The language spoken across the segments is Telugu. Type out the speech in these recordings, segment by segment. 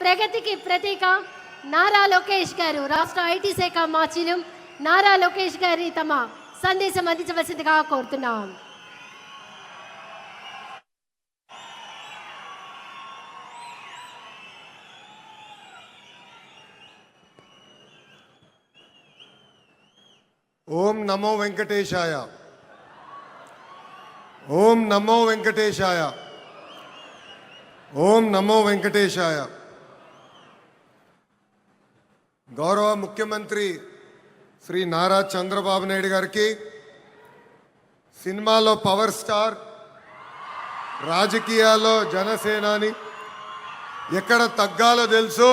ప్రగతికి ప్రతీక నారా లోకేష్ గారు రాష్ట్ర ఐటీ శాఖ మాచిలం నారా లోకేష్ గారి తమ సందేశం అందించవలసిందిగా కోరుతున్నాం. ఓం నమో వెంకటేశాయ. ఓం నమో వెంకటేశాయ. ఓం నమో వెంకటేశాయ. గౌరవ ముఖ్యమంత్రి శ్రీ నారా చంద్రబాబు నాయుడు గారికి, సినిమాలో పవర్ స్టార్, రాజకీయాల్లో జనసేనాని, ఎక్కడ తగ్గాలో తెలుసు,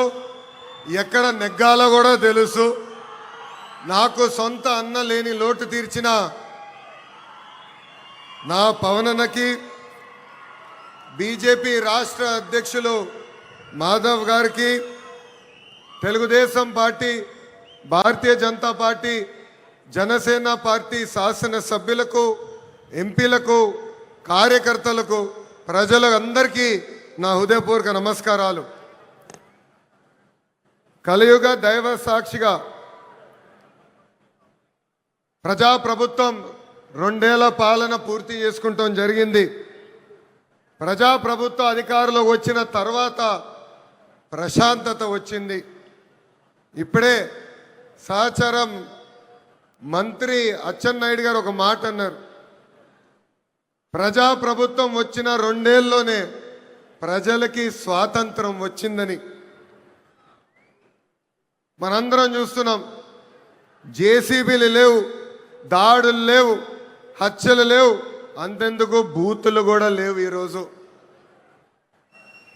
ఎక్కడ నెగ్గాలో కూడా తెలుసు. నాకు సొంత అన్న లేని లోటు తీర్చిన నా పవనన్నకి, బీజేపీ రాష్ట్ర అధ్యక్షులు మాధవ్ గారికి, Telugu Desam party, Bharatiya Janata party, Janasena party శాసనసభ్యులకు, ఎంపీలకు, కార్యకర్తలకు, ప్రజలందరికీ నా హృదయపూర్వక నమస్కారాలు. కలియుగ దైవ సాక్షిగా ప్రజాప్రభుత్వం 2 ఏళ్ల పాలన పూర్తి చేసుకుంటాం జరిగింది. ప్రజాప్రభుత్వ అధికారులు వచ్చిన తర్వాత ప్రశాంతత వచ్చింది. ఇప్పుడే సహచరం మంత్రి అచ్చెన్నాయుడు గారు ఒక మాట అన్నారు. ప్రజాప్రభుత్వం వచ్చిన 2 ఏళ్లలోనే ప్రజలకి స్వాతంత్రం వచ్చిందని. మనందరం చూస్తున్నాం. జేసీబీలు లేవు, దాడులు లేవు, హత్యలు లేవు, అంతెందుకు బూతులు కూడా లేవు. ఈరోజు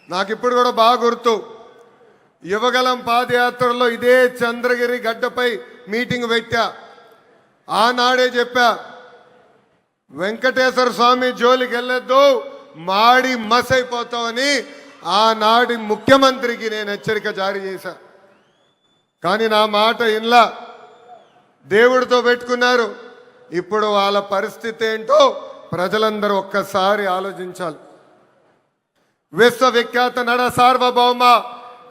నాకు ఇప్పుడు కూడా బాగా గుర్తు, యువగలం పాదయాత్రలో ఇదే చంద్రగిరి గడ్డపై మీటింగ్ పెట్టా. ఆనాడే చెప్పా, వెంకటేశ్వర స్వామి జోలికి వెళ్ళొద్దు, మాడి మసైపోతామని ఆనాడి ముఖ్యమంత్రికి నేను హెచ్చరిక జారీ చేశా. కానీ నా మాట ఇన్లా, దేవుడితో పెట్టుకున్నారు. ఇప్పుడు వాళ్ళ పరిస్థితి ఏంటో ప్రజలందరూ ఒక్కసారి ఆలోచించాలి. విశ్వవిఖ్యాత నడ సార్వభౌమ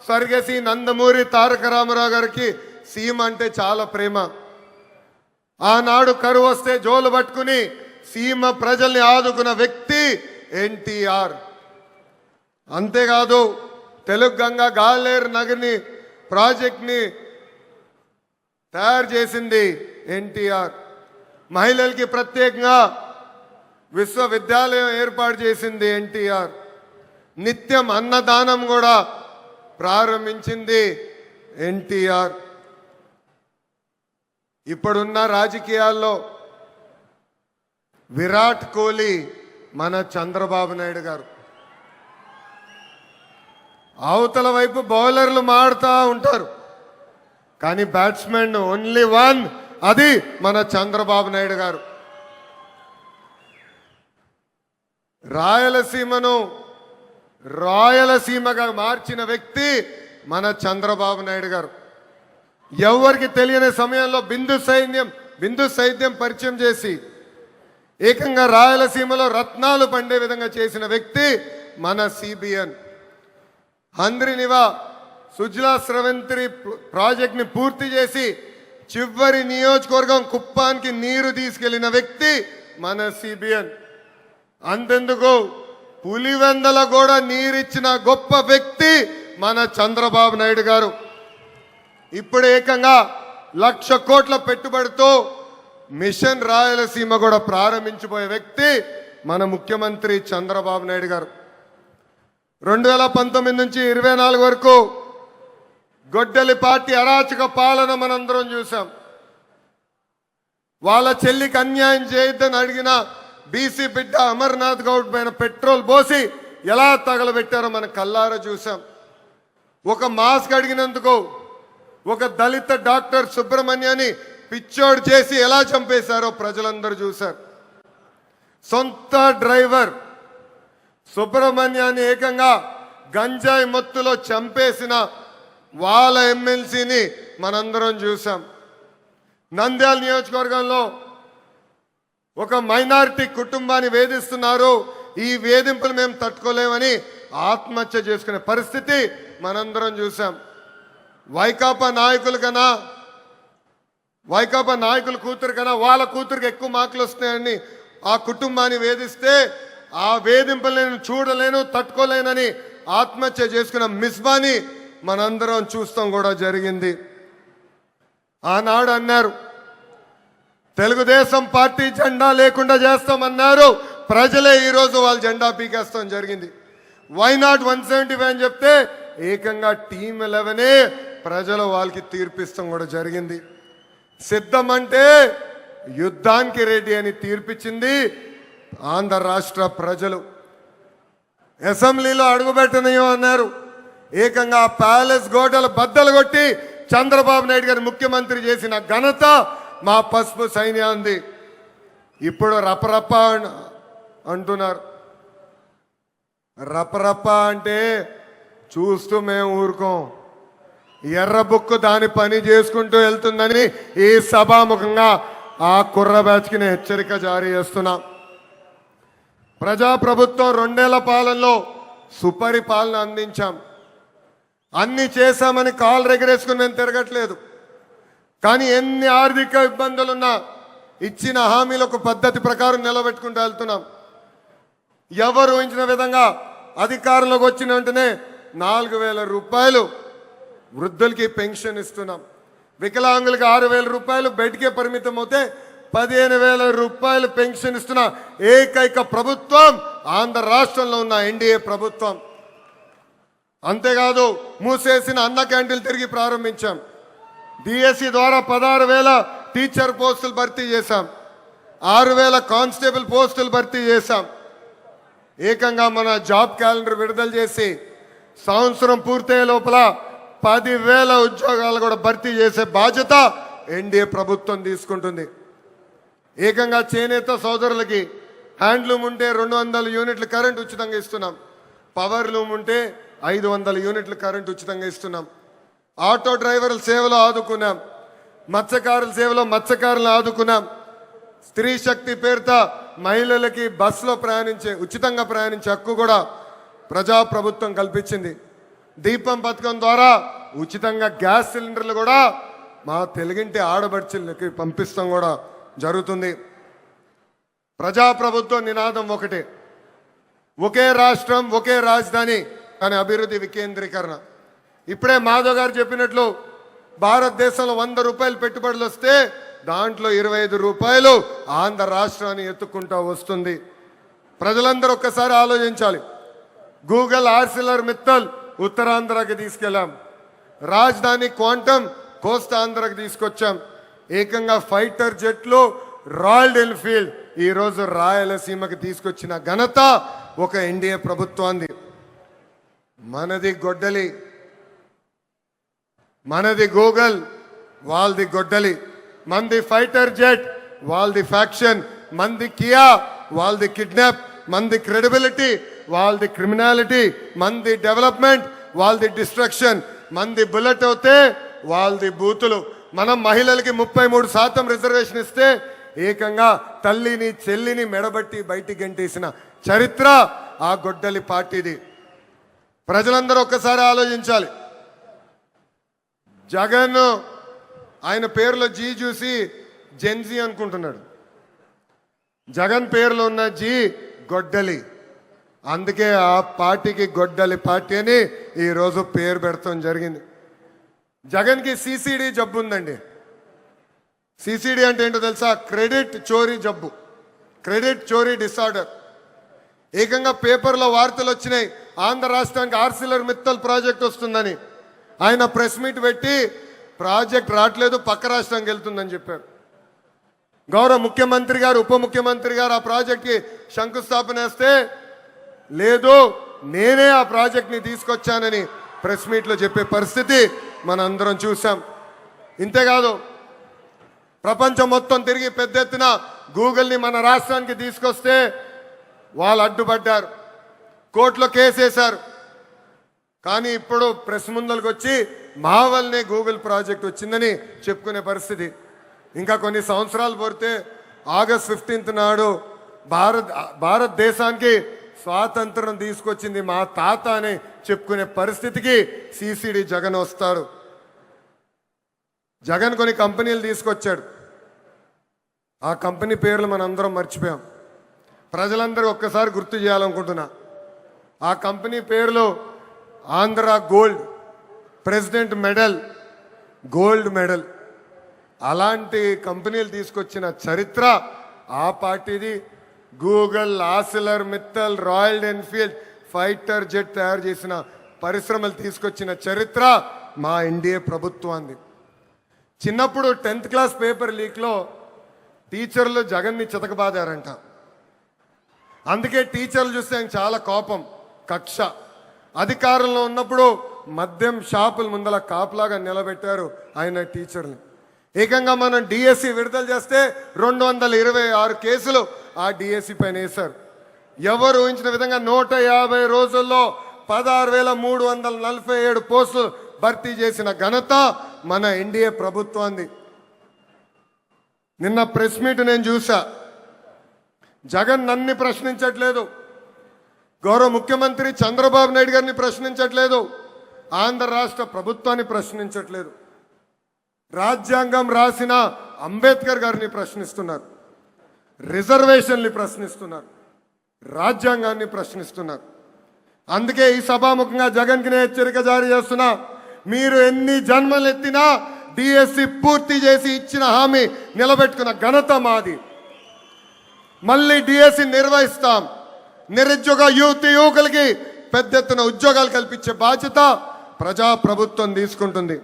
స్వర్గశ్రీ నందమూరి తారక రామారావు గారికి సీమ అంటే చాలా ప్రేమ. ఆనాడు కరువు వస్తే జోలు పట్టుకుని సీమ ప్రజల్ని ఆదుకున్న వ్యక్తి ఎన్టీఆర్. అంతేకాదు, తెలుగు గంగా గాలేరు నగర్ని ప్రాజెక్ట్ని తయారు చేసింది ఎన్టీఆర్. మహిళలకి ప్రత్యేకంగా విశ్వవిద్యాలయం ఏర్పాటు చేసింది ఎన్టీఆర్. నిత్యం అన్నదానం కూడా ప్రారంభించింది ఎన్టీఆర్. ఇప్పుడున్న రాజకీయాల్లో విరాట్ కోహ్లీ మన చంద్రబాబు నాయుడు గారు. అవతల వైపు బౌలర్లు మాడుతూ ఉంటారు, కానీ బ్యాట్స్మెన్ ఓన్లీ వన్, అది మన చంద్రబాబు నాయుడు గారు. రాయలసీమను రాయలసీమగా మార్చిన వ్యక్తి మన చంద్రబాబు నాయుడు గారు. ఎవరికి తెలియని సమయంలో బిందు సైన్యం పరిచయం చేసి ఏకంగా రాయలసీమలో రత్నాలు పండే విధంగా చేసిన వ్యక్తి మన సిబిఎన్. హంద్రినివా సుజలా స్రవంతి ప్రాజెక్ట్ని పూర్తి చేసి చివరి నియోజకవర్గం కుప్పానికి నీరు తీసుకెళ్లిన వ్యక్తి మన సిబిఎన్. అంతెందుకు, పులివెందల కూడా నీరిచ్చిన గొప్ప వ్యక్తి మన చంద్రబాబు నాయుడు గారు. ఇప్పుడు ఏకంగా 1,00,000 కోట్ల పెట్టుబడితో మిషన్ రాయలసీమ కూడా ప్రారంభించబోయే వ్యక్తి మన ముఖ్యమంత్రి చంద్రబాబు నాయుడు గారు. 2019 నుంచి 24 వరకు గొడ్డలి పార్టీ అరాచక పాలన మనందరం చూసాం. వాళ్ళ చెల్లికి అన్యాయం చేయొద్దని అడిగిన బీసీ బిడ్డ అమర్నాథ్ గౌడ్ పైన పెట్రోల్ పోసి ఎలా తగలబెట్టారో మన కల్లారా చూసాం. ఒక మాస్క్ అడిగినందుకు ఒక దళిత డాక్టర్ సుబ్రహ్మణ్యాన్ని పిచ్చోడు చేసి ఎలా చంపేశారో ప్రజలందరూ చూశారు. సొంత డ్రైవర్ సుబ్రహ్మణ్యాన్ని ఏకంగా గంజాయి మత్తులో చంపేసిన వాళ్ళ ఎమ్మెల్సీని మనందరం చూసాం. నంద్యాల నియోజకవర్గంలో ఒక మైనారిటీ కుటుంబాన్ని వేధిస్తున్నారు. ఈ వేధింపులు మేము తట్టుకోలేమని ఆత్మహత్య చేసుకునే పరిస్థితి మనందరం చూసాం. వైకాపా నాయకుల కూతురు కన్నా వాళ్ళ కూతురికి ఎక్కువ మార్కులు వస్తున్నాయని ఆ కుటుంబాన్ని వేధిస్తే ఆ వేధింపులు నేను చూడలేను, తట్టుకోలేనని ఆత్మహత్య చేసుకున్న మిస్బాని మనందరం చూస్తాం కూడా జరిగింది. ఆనాడు అన్నారు తెలుగుదేశం పార్టీ జెండా లేకుండా చేస్తామన్నారు, ప్రజలే ఈరోజు వాళ్ళ జెండా పీకేస్తాం జరిగింది. వై నాట్ 175 అని చెప్తే ఏకంగా టీమ్ 11 ప్రజలు వాళ్ళకి తీర్పిస్తాం కూడా జరిగింది. సిద్ధం అంటే యుద్ధానికి రెడ్డి అని తీర్పిచ్చింది ఆంధ్ర రాష్ట్ర ప్రజలు. అసెంబ్లీలో అడుగుపెట్టనయ్యో అన్నారు, ఏకంగా ప్యాలెస్ గోడలు బద్దలు కొట్టి చంద్రబాబు నాయుడు గారు ముఖ్యమంత్రి చేసిన ఘనత మా పసుపు సైన్యాన్ని. ఇప్పుడు రపరప అంటున్నారు. రపరప అంటే చూస్తూ మేము ఊరుకోం. ఎర్ర బుక్కు దాని పని చేసుకుంటూ వెళ్తుందని ఈ సభాముఖంగా ఆ కుర్ర బ్యాచ్కి నేను హెచ్చరిక జారీ చేస్తున్నా. ప్రజాప్రభుత్వం 2 ఏళ్ల పాలనలో సుపరిపాలన అందించాం. అన్ని చేశామని కాలు రెగరేసుకుని మేము తిరగట్లేదు. కానీ ఎన్ని ఆర్థిక ఇబ్బందులున్నా ఇచ్చిన హామీలు ఒక పద్ధతి ప్రకారం నిలబెట్టుకుంటూ వెళ్తున్నాం. ఎవరు ఊహించిన విధంగా అధికారంలోకి వచ్చిన వెంటనే 4,000 రూపాయలు వృద్ధులకి పెన్షన్ ఇస్తున్నాం. వికలాంగులకి 6,000 రూపాయలు బయటికే పరిమితం అవుతే 15,000 రూపాయలు పెన్షన్ ఇస్తున్న ఏకైక ప్రభుత్వం ఆంధ్ర రాష్ట్రంలో ఉన్న ఎన్డీఏ ప్రభుత్వం. అంతేకాదు మూసేసిన అన్న క్యాంటీన్లు తిరిగి ప్రారంభించాం. డిఎస్సి ద్వారా 16,000 టీచర్ పోస్టులు భర్తీ చేశాం. 6,000 కానిస్టేబుల్ పోస్టులు భర్తీ చేశాం. ఏకంగా మన జాబ్ క్యాలెండర్ విడుదల చేసి సంవత్సరం పూర్తయ్యే లోపల 10,000 ఉద్యోగాలు కూడా భర్తీ చేసే బాధ్యత ఎన్డీఏ ప్రభుత్వం తీసుకుంటుంది. ఏకంగా చేనేత సోదరులకి హ్యాండ్లూమ్ ఉంటే 200 యూనిట్ల కరెంట్ ఉచితంగా ఇస్తున్నాం. పవర్ లూమ్ ఉంటే 500 యూనిట్ల కరెంట్ ఉచితంగా ఇస్తున్నాం. ఆటో డ్రైవర్ల సేవలో ఆదుకున్నాం. మత్స్యకారుల సేవలో మత్స్యకారులను ఆదుకున్నాం. స్త్రీ శక్తి పేరుతో మహిళలకి బస్సులో ఉచితంగా ప్రయాణించే హక్కు కూడా ప్రజాప్రభుత్వం కల్పించింది. దీపం పథకం ద్వారా ఉచితంగా గ్యాస్ సిలిండర్లు కూడా మా తెలుగింటి ఆడబడుచులకి పంపిస్తాం కూడా జరుగుతుంది. ప్రజాప్రభుత్వం నినాదం ఒకటే, ఒకే రాష్ట్రం ఒకే రాజధాని కానీ అభివృద్ధి వికేంద్రీకరణ. ఇప్పుడే మాధవ్ గారు చెప్పినట్లు భారతదేశంలో 100 రూపాయలు పెట్టుబడులు వస్తే దాంట్లో 25 రూపాయలు ఆంధ్ర రాష్ట్రాన్ని ఎత్తుకుంటూ వస్తుంది. ప్రజలందరూ ఒక్కసారి ఆలోచించాలి. గూగుల్ ఆర్సిలర్ మిత్తల్ ఉత్తరాంధ్రకి తీసుకెళ్ళాం. రాజధాని క్వాంటమ్ కోస్తాంధ్రకి తీసుకొచ్చాం. ఏకంగా ఫైటర్ జెట్లు రాయల్ ఎన్ఫీల్డ్ ఈరోజు రాయలసీమకి తీసుకొచ్చిన ఘనత ఒక ఎన్డీఏ ప్రభుత్వాన్ని. మనది గొడ్డలి, మనది గూగుల్, వాళ్ళది గొడ్డలి. మంది ఫైటర్ జెట్, వాళ్ళది ఫ్యాక్షన్. మంది కియా, వాళ్ళది కిడ్నాప్. మంది క్రెడిబిలిటీ, వాళ్ళది క్రిమినాలిటీ. మంది డెవలప్మెంట్, వాళ్ళది డిస్ట్రక్షన్. మంది బుల్లెట్ అవుతే వాళ్ళది బూతులు. మనం మహిళలకి 33% రిజర్వేషన్ ఇస్తే ఏకంగా తల్లిని చెల్లిని మెడబట్టి బయటికి గంటేసిన చరిత్ర ఆ గొడ్డలి పార్టీది. ప్రజలందరూ ఒక్కసారి ఆలోచించాలి. జగన్ ఆయన పేరులో జీ చూసి జెన్జీ అనుకుంటున్నాడు. జగన్ పేరులో ఉన్న జీ గొడ్డలి. అందుకే ఆ పార్టీకి గొడ్డలి పార్టీ అని ఈరోజు పేరు పెడతాం జరిగింది. జగన్కి సిసిడి జబ్బు ఉందండి. సిసిడి అంటే ఏంటో తెలుసా? క్రెడిట్ చోరీ జబ్బు, క్రెడిట్ చోరీ డిసార్డర్. ఏకంగా పేపర్లో వార్తలు వచ్చినాయి, ఆంధ్ర రాష్ట్రానికి ఆర్సిలర్ మిత్తల్ ప్రాజెక్ట్ వస్తుందని. ఆయన ప్రెస్ మీట్ పెట్టి ప్రాజెక్ట్ రావట్లేదు, పక్క రాష్ట్రానికి వెళ్తుందని చెప్పారు. గౌరవ ముఖ్యమంత్రి గారు, ఉప ముఖ్యమంత్రి గారు ఆ ప్రాజెక్ట్కి శంకుస్థాపన వేస్తే లేదు నేనే ఆ ప్రాజెక్ట్ని తీసుకొచ్చానని ప్రెస్ మీట్లో చెప్పే పరిస్థితి మనందరం చూసాం. ఇంతేకాదు ప్రపంచం మొత్తం తిరిగి పెద్ద ఎత్తున గూగుల్ని మన రాష్ట్రానికి తీసుకొస్తే వాళ్ళు అడ్డుపడ్డారు, కోర్టులో కేసేశారు. కానీ ఇప్పుడు ప్రెస్ ముందరకు వచ్చి మా వల్లనే గూగుల్ ప్రాజెక్ట్ వచ్చిందని చెప్పుకునే పరిస్థితి. ఇంకా కొన్ని సంవత్సరాలు పోతే ఆగస్ట్ 15 నాడు భారతదేశానికి స్వాతంత్రం తీసుకొచ్చింది మా తాత అని చెప్పుకునే పరిస్థితికి సిసిడి జగన్ వస్తాడు. జగన్ కొన్ని కంపెనీలు తీసుకొచ్చాడు. ఆ కంపెనీ పేర్లు మనందరం మర్చిపోయాం. ప్రజలందరూ ఒక్కసారి గుర్తు చేయాలనుకుంటున్నా. ఆ కంపెనీ పేర్లు Andhra gold, president medal, gold medal. అలాంటి కంపెనీలు తీసుకొచ్చిన చరిత్ర ఆ పార్టీది. Google, ఆసిలర్ Mittal, royal Enfield fighter jet తయారు చేసిన పరిశ్రమలు తీసుకొచ్చిన చరిత్ర మా ఎన్డీఏ ప్రభుత్వాన్ని. చిన్నప్పుడు 10th క్లాస్ పేపర్ లీక్లో టీచర్లు జగన్ని చితకబాదారంట. అందుకే టీచర్లు చూస్తే ఆయన చాలా కోపం, కక్ష. అధికారంలో ఉన్నప్పుడు మద్యం షాపుల ముందల కాపులాగా నిలబెట్టారు ఆయన టీచర్ని. ఏకంగా మనం డిఎస్సి విడుదల చేస్తే 226 కేసులు ఆ డిఎస్సి పైన వేశారు. ఎవరు ఊహించిన విధంగా 150 రోజుల్లో 16,347 పోస్టులు భర్తీ చేసిన ఘనత మన ఎన్డీఏ ప్రభుత్వాన్ని. నిన్న ప్రెస్ మీట్ నేను చూసా. జగన్ నన్ను ప్రశ్నించట్లేదు, గౌరవ ముఖ్యమంత్రి చంద్రబాబు నాయుడు గారిని ప్రశ్నించట్లేదు, ఆంధ్ర రాష్ట్ర ప్రభుత్వాన్ని ప్రశ్నించట్లేదు. రాజ్యాంగం రాసిన అంబేద్కర్ గారిని ప్రశ్నిస్తున్నారు, రిజర్వేషన్ని ప్రశ్నిస్తున్నారు, రాజ్యాంగాన్ని ప్రశ్నిస్తున్నారు. అందుకే ఈ సభాముఖంగా జగన్కి నేను హెచ్చరిక జారీ చేస్తున్నా. మీరు ఎన్ని జన్మలు ఎత్తినా డిఎస్సి పూర్తి చేసి ఇచ్చిన హామీ నిలబెట్టుకున్న ఘనత మాది. మళ్ళీ డిఎస్సి నిర్వహిస్తాం. నిరుద్యోగ యువకులకి పెద్ద ఎత్తున ఉద్యోగాలు కల్పించే బాధ్యత ప్రజా ప్రభుత్వం తీసుకుంటుంది.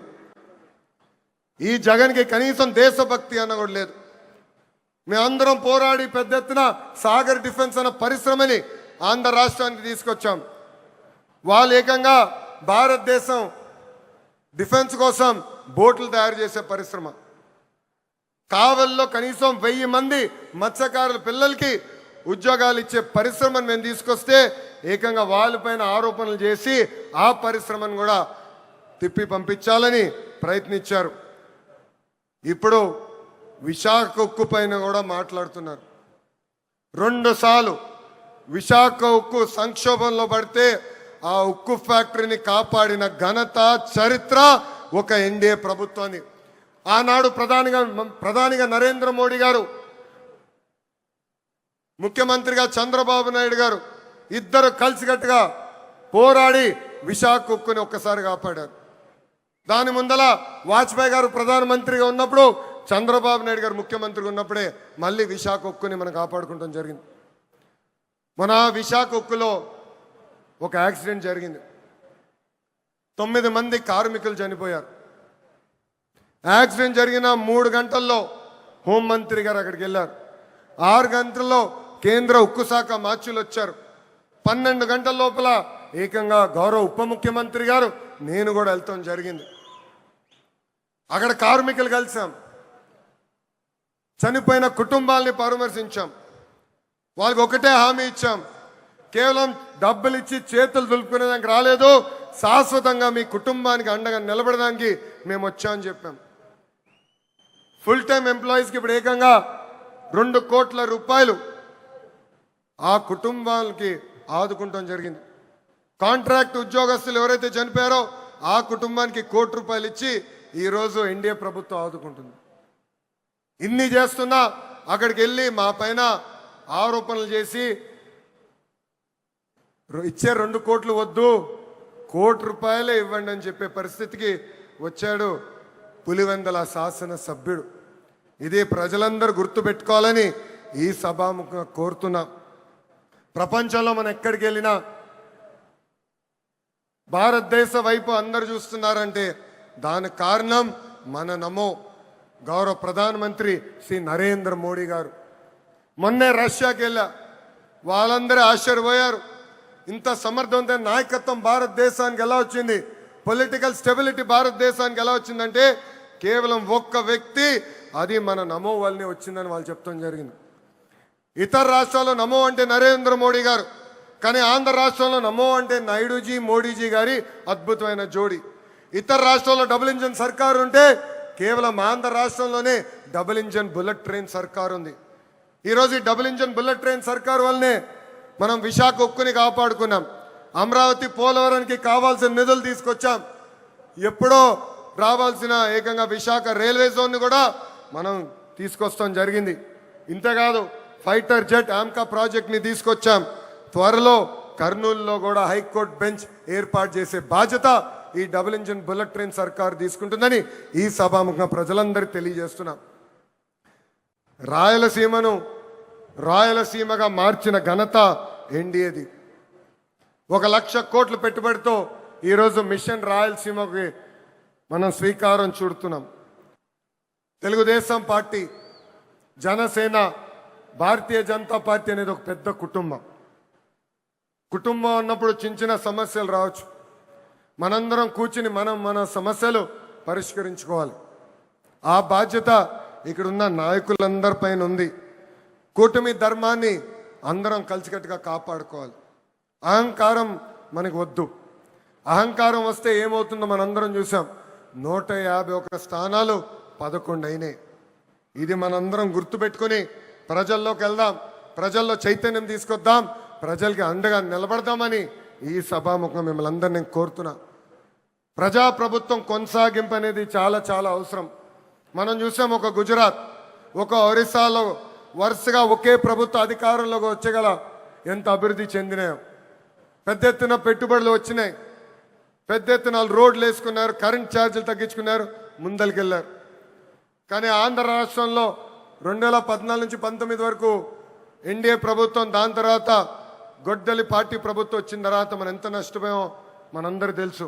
ఈ జగన్కి కనీసం దేశభక్తి అన్న కూడా లేదు. మేమందరం పోరాడి పెద్ద ఎత్తున సాగర్ డిఫెన్స్ అన్న పరిశ్రమని ఆంధ్ర రాష్ట్రానికి తీసుకొచ్చాం. వాళ్ళు ఏకంగా భారతదేశం డిఫెన్స్ కోసం బోట్లు తయారు చేసే పరిశ్రమ. కావల్లో కనీసం 1000 మంది మత్స్యకారుల పిల్లలకి ఉద్యోగాలు ఇచ్చే పరిశ్రమను మేము తీసుకొస్తే ఏకంగా వాళ్ళపైన ఆరోపణలు చేసి ఆ పరిశ్రమను కూడా తిప్పి పంపించాలని ప్రయత్నించారు. ఇప్పుడు విశాఖ ఉక్కు పైన కూడా మాట్లాడుతున్నారు. 2 సార్లు విశాఖ ఉక్కు సంక్షోభంలో పడితే ఆ ఉక్కు ఫ్యాక్టరీని కాపాడిన ఘనత, చరిత్ర ఒక ఎన్డీఏ ప్రభుత్వాన్ని. ఆనాడు ప్రధానిగా నరేంద్ర మోడీ గారు, ముఖ్యమంత్రిగా చంద్రబాబు నాయుడు గారు ఇద్దరు కలిసికట్టుగా పోరాడి విశాఖ ఉక్కుని ఒక్కసారి కాపాడారు. దాని ముందల వాజ్పేయి గారు ప్రధానమంత్రిగా ఉన్నప్పుడు, చంద్రబాబు నాయుడు గారు ముఖ్యమంత్రిగా ఉన్నప్పుడే మళ్ళీ విశాఖ ఉక్కుని మనం కాపాడుకుంటాం జరిగింది. మన విశాఖ ఉక్కులో ఒక యాక్సిడెంట్ జరిగింది. 9 మంది కార్మికులు చనిపోయారు. యాక్సిడెంట్ జరిగిన 3 గంటల్లో హోంమంత్రి గారు అక్కడికి వెళ్ళారు. 6 గంటల్లో కేంద్ర ఉక్కు శాఖ మార్చులు వచ్చారు. 12 గంటల లోపల ఏకంగా గౌరవ ఉప ముఖ్యమంత్రి గారు, నేను కూడా వెళ్తాం జరిగింది. అక్కడ కార్మికులు కలిసాం, చనిపోయిన కుటుంబాలని పరామర్శించాం. వాళ్ళకి ఒకటే హామీ ఇచ్చాం, కేవలం డబ్బులు ఇచ్చి చేతులు దులుపుకునేదానికి రాలేదు, శాశ్వతంగా మీ కుటుంబానికి అండగా నిలబడడానికి మేము వచ్చామని చెప్పాం. ఫుల్ టైం ఎంప్లాయీస్కి ఇప్పుడు ఏకంగా 2 కోట్ల రూపాయలు ఆ కుటుంబాలకి ఆదుకుంటాం జరిగింది. కాంట్రాక్ట్ ఉద్యోగస్తులు ఎవరైతే చనిపోయారో ఆ కుటుంబానికి 1 కోటి రూపాయలు ఇచ్చి ఈరోజు ఎన్డీఏ ప్రభుత్వం ఆదుకుంటుంది. ఇన్ని చేస్తున్నా అక్కడికి వెళ్ళి మా పైన ఆరోపణలు చేసి ఇచ్చే 2 కోట్లు వద్దు, 1 కోటి రూపాయలే ఇవ్వండి అని చెప్పే పరిస్థితికి వచ్చాడు పులివెందల శాసన సభ్యుడు. ఇది ప్రజలందరూ గుర్తుపెట్టుకోవాలని ఈ సభాముఖంగా కోరుతున్నాం. ప్రపంచంలో మనం ఎక్కడికి వెళ్ళినా భారతదేశ వైపు అందరు చూస్తున్నారంటే దానికి కారణం మన నమో గౌరవ ప్రధానమంత్రి శ్రీ నరేంద్ర మోడీ గారు. మొన్నే రష్యాకి వెళ్ళా, వాళ్ళందరూ ఆశ్చర్యపోయారు. ఇంత సమర్థవంతమైన నాయకత్వం భారతదేశానికి ఎలా వచ్చింది, పొలిటికల్ స్టెబిలిటీ భారతదేశానికి ఎలా వచ్చిందంటే కేవలం ఒక్క వ్యక్తి, అది మన నమో వల్లనే వచ్చిందని వాళ్ళు చెప్తాం జరిగింది. ఇతర రాష్ట్రాల్లో నమో అంటే నరేంద్ర మోడీ గారు, కానీ ఆంధ్ర రాష్ట్రంలో నమో అంటే నాయుడుజీ మోడీజీ గారి అద్భుతమైన జోడి. ఇతర రాష్ట్రాల్లో డబుల్ ఇంజన్ సర్కారు ఉంటే కేవలం ఆంధ్ర రాష్ట్రంలోనే డబుల్ ఇంజన్ బుల్లెట్ ట్రైన్ సర్కారు ఉంది. ఈరోజు ఈ డబుల్ ఇంజన్ బుల్లెట్ ట్రైన్ సర్కారు వల్లనే మనం విశాఖ ఉక్కుని కాపాడుకున్నాం. అమరావతి పోలవరానికి కావాల్సిన నిధులు తీసుకొచ్చాం. ఎప్పుడో రావాల్సిన ఏకంగా విశాఖ రైల్వే జోన్ కూడా మనం తీసుకొస్తాం జరిగింది. ఇంతేకాదు ఫైటర్ జెట్ ఆమ్కా ప్రాజెక్ట్ని తీసుకొచ్చాం. త్వరలో కర్నూలులో కూడా హైకోర్టు బెంచ్ ఏర్పాటు చేసే బాధ్యత ఈ డబుల్ ఇంజిన్ బుల్లెట్ ట్రైన్ సర్కారు తీసుకుంటుందని ఈ సభాముఖంగా ప్రజలందరికీ తెలియజేస్తున్నాం. రాయలసీమగా మార్చిన ఘనత ఎన్డీఏది. 1,00,000 కోట్ల పెట్టుబడితో ఈరోజు మిషన్ రాయలసీమకి మనం శ్రీకారం చుడుతున్నాం. తెలుగుదేశం పార్టీ, జనసేన, భారతీయ జనతా పార్టీ అనేది ఒక పెద్ద కుటుంబం. కుటుంబం అన్నప్పుడు చిన్న చిన్న సమస్యలు రావచ్చు. మనందరం కూర్చుని మన సమస్యలు పరిష్కరించుకోవాలి. ఆ బాధ్యత ఇక్కడున్న నాయకులందరిపైన ఉంది. కూటమి ధర్మాన్ని అందరం కలిసికట్టుగా కాపాడుకోవాలి. అహంకారం మనకు వద్దు. అహంకారం వస్తే ఏమవుతుందో మనందరం చూసాం. 151 స్థానాలు 11 అయినాయి. ఇది మనందరం గుర్తుపెట్టుకుని ప్రజల్లోకి వెళ్దాం, ప్రజల్లో చైతన్యం తీసుకొద్దాం, ప్రజలకి అండగా నిలబడదామని ఈ సభాముఖం మిమ్మల్ని అందరినీ కోరుతున్నా. ప్రజాప్రభుత్వం కొనసాగింపు అనేది చాలా చాలా అవసరం. మనం చూసాం ఒక గుజరాత్, ఒక ఒరిస్సాలో వరుసగా ఒకే ప్రభుత్వ అధికారంలోకి వచ్చగల ఎంత అభివృద్ధి చెందినాయో. పెద్ద ఎత్తున పెట్టుబడులు వచ్చినాయి, పెద్ద ఎత్తున రోడ్లు వేసుకున్నారు, కరెంట్ ఛార్జీలు తగ్గించుకున్నారు, ముందరికెళ్ళారు. కానీ ఆంధ్ర రాష్ట్రంలో 2014 నుంచి 19 వరకు ఎన్డీఏ ప్రభుత్వం, దాని తర్వాత గొడ్డలి పార్టీ ప్రభుత్వం వచ్చిన తర్వాత మనం ఎంత నష్టపోయామో మనందరూ తెలుసు.